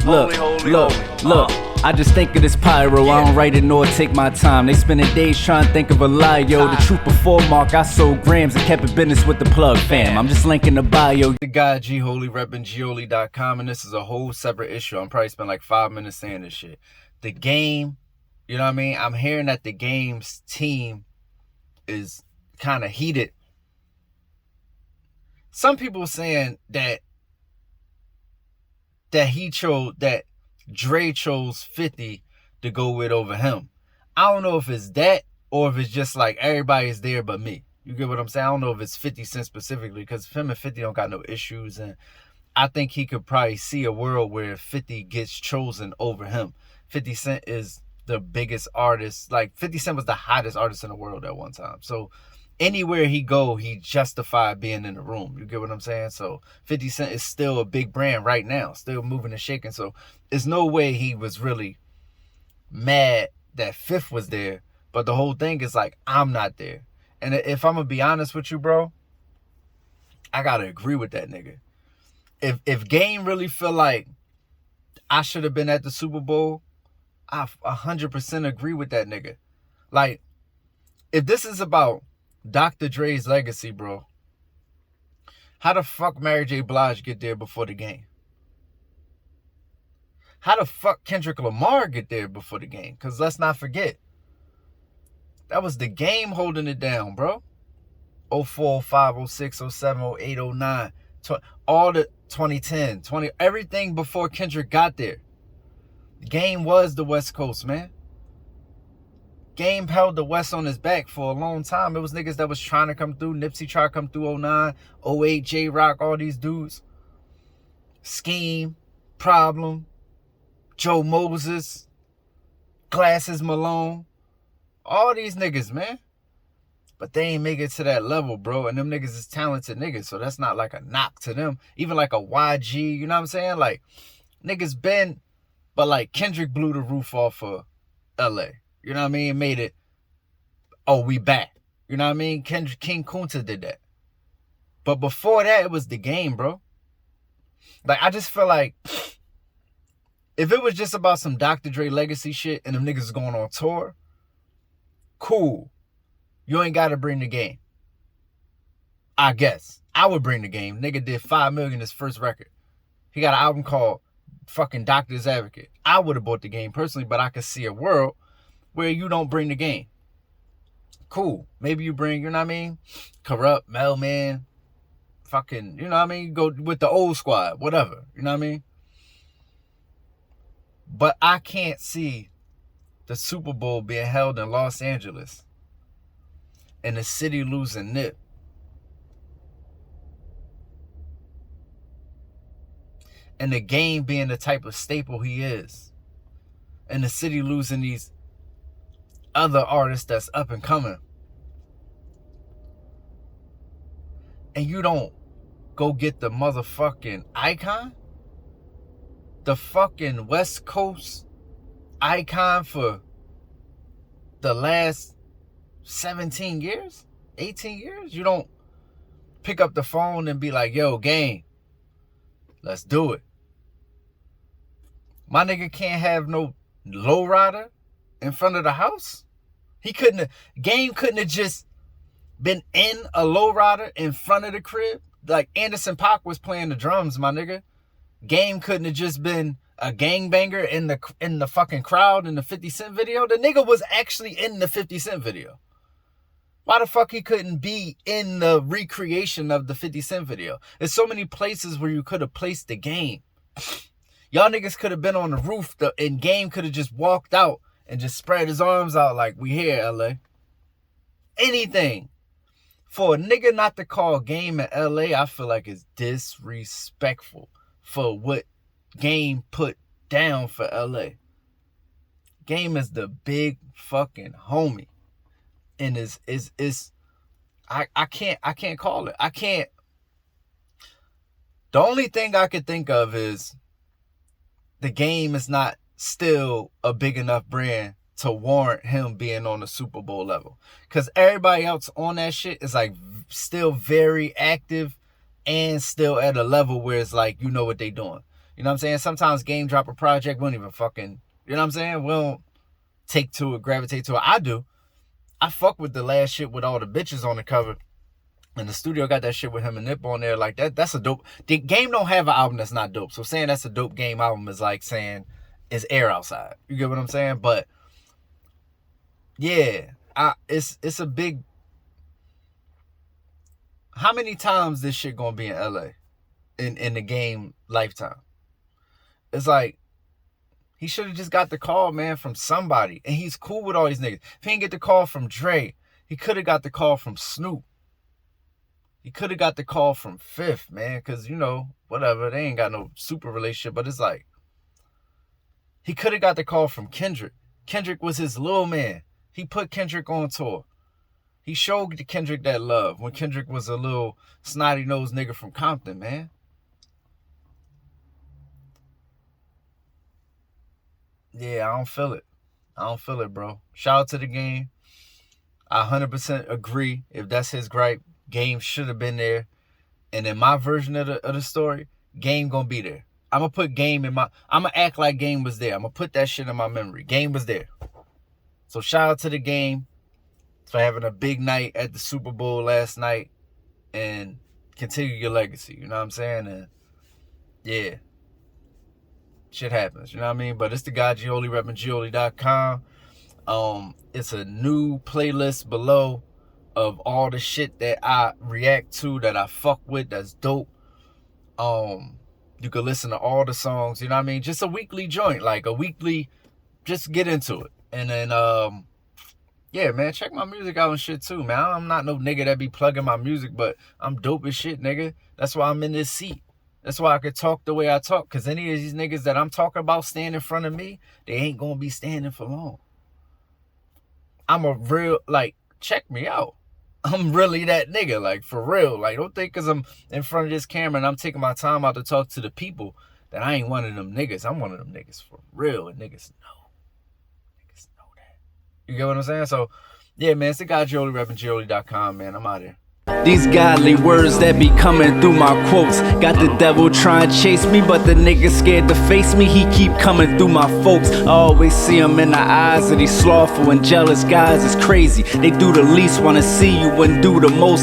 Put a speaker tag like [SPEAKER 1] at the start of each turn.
[SPEAKER 1] Look. I just think of this pyro, I don't write it nor take my time. They spending days trying to think of a lie, yo. The truth before Mark, I sold grams and kept it business with the plug fam. I'm just linking the bio. The guy G Holy repping Gioli.com, and this is a whole separate issue. I'm probably spend like 5 minutes saying this shit. The game, you know what I mean? I'm hearing that the game's team is kind of heated. Some people saying that Dre chose 50 to go with over him. I don't know if it's that or if it's just like everybody's there but me. You get what I'm saying? I don't know if it's 50 Cent specifically, because him and 50 don't got no issues, and I think he could probably see a world where 50 gets chosen over him. 50 Cent is the biggest artist. Like 50 Cent was the hottest artist in the world at one time. So anywhere he go, he justified being in the room. You get what I'm saying? So 50 Cent is still a big brand right now, still moving and shaking. So there's no way he was really mad that Fifth was there. But the whole thing is like, I'm not there. And if I'm going to be honest with you, bro, I got to agree with that nigga. If Game really feel like I should have been at the Super Bowl, I 100% agree with that nigga. Like, if this is about Dr. Dre's legacy, bro, how the fuck Mary J. Blige get there before the game? How the fuck Kendrick Lamar get there before the game? Because let's not forget, that was the game holding it down, bro. 04, 05, 06, 07, 08, 09, all the 2010, everything before Kendrick got there. The game was the West Coast, man. Game held the West on his back for a long time. It was niggas that was trying to come through. Nipsey tried to come through 09, 08, J-Rock, all these dudes. Scheme, Problem, Joe Moses, Glasses Malone. All these niggas, man. But they ain't make it to that level, bro. And them niggas is talented niggas. So that's not like a knock to them. Even like a YG, you know what I'm saying? Like, niggas been, but like Kendrick blew the roof off of LA. You know what I mean? Made it, oh, we back. You know what I mean? Kendrick, King Kunta did that. But before that, it was the game, bro. Like, I just feel like if it was just about some Dr. Dre legacy shit and them niggas going on tour, cool. You ain't got to bring the game. I guess. I would bring the game. Nigga did 5 million his first record. He got an album called fucking Doctor's Advocate. I would have bought the game personally, but I could see a world where you don't bring the game. Cool. Maybe you bring, you know what I mean? Corrupt, Mailman, fucking, you know what I mean? Go with the old squad, whatever. You know what I mean? But I can't see the Super Bowl being held in Los Angeles and the city losing Nip. And the game being the type of staple he is. And the city losing these other artists that's up and coming. And you don't go get the motherfucking icon? The fucking West Coast icon for the last 17 years? 18 years? You don't pick up the phone and be like, yo, Game, let's do it. My nigga can't have no lowrider in front of the house. Game couldn't have just been in a lowrider in front of the crib. Like Anderson .Paak was playing the drums, my nigga. Game couldn't have just been a gangbanger in the fucking crowd in the 50 Cent video. The nigga was actually in the 50 Cent video. Why the fuck he couldn't be in the recreation of the 50 Cent video? There's so many places where you could have placed the Game. Y'all niggas could have been on the roof and Game could have just walked out and just spread his arms out like, we here, LA. Anything. For a nigga not to call Game in LA, I feel like it's disrespectful for what Game put down for LA. Game is the big fucking homie. And I can't call it. I can't. The only thing I could think of is the Game is not still a big enough brand to warrant him being on the Super Bowl level. Because everybody else on that shit is like still very active and still at a level where it's like, you know what they doing. You know what I'm saying? Sometimes Game drop a project, we don't even fucking, you know what I'm saying? We don't take to it, gravitate to it. I do. I fuck with the last shit with all the bitches on the cover. And the studio got that shit with him and Nip on there. Like, that's a dope. The Game don't have an album that's not dope. So saying that's a dope Game album is like saying it's air outside. You get what I'm saying? But yeah, it's a big. How many times this shit gonna be in LA in the Game lifetime? It's like, he should have just got the call, man, from somebody. And he's cool with all these niggas. If he didn't get the call from Dre, he could have got the call from Snoop. He could have got the call from Fifth, man, because, you know, whatever. They ain't got no super relationship, but it's like, he could have got the call from Kendrick. Kendrick was his little man. He put Kendrick on tour. He showed Kendrick that love when Kendrick was a little snotty-nosed nigga from Compton, man. Yeah, I don't feel it. I don't feel it, bro. Shout out to the Game. I 100% agree. If that's his gripe, Game should have been there. And in my version of the story, Game gonna be there. I'm gonna put Game in my... I'm gonna act like Game was there. I'm gonna put that shit in my memory. Game was there. So shout out to the Game for having a big night at the Super Bowl last night. And continue your legacy. You know what I'm saying? And yeah. Shit happens. You know what I mean? But it's the guy Gioli, repping Gioli.com. It's a new playlist below of all the shit that I react to, that I fuck with, that's dope. You can listen to all the songs, you know what I mean? Just a weekly joint, like a weekly, just get into it. And then, yeah, man, check my music out and shit too, man. I'm not no nigga that be plugging my music, but I'm dope as shit, nigga. That's why I'm in this seat. That's why I could talk the way I talk, because any of these niggas that I'm talking about stand in front of me, they ain't gonna be standing for long. I'm a real, like, check me out. I'm really that nigga, like, for real. Like, don't think because I'm in front of this camera and I'm taking my time out to talk to the people that I ain't one of them niggas. I'm one of them niggas for real, and niggas know. Niggas know that. You get what I'm saying? So, yeah, man, it's the guy Gioli, repping Gioli.com, man. I'm out here.
[SPEAKER 2] These godly words that be coming through my quotes got the devil trying to chase me, but the nigga scared to face me. He keep coming through my folks. I always see him in the eyes of these slothful and jealous guys. It's crazy. They do the least, wanna see you and do the most.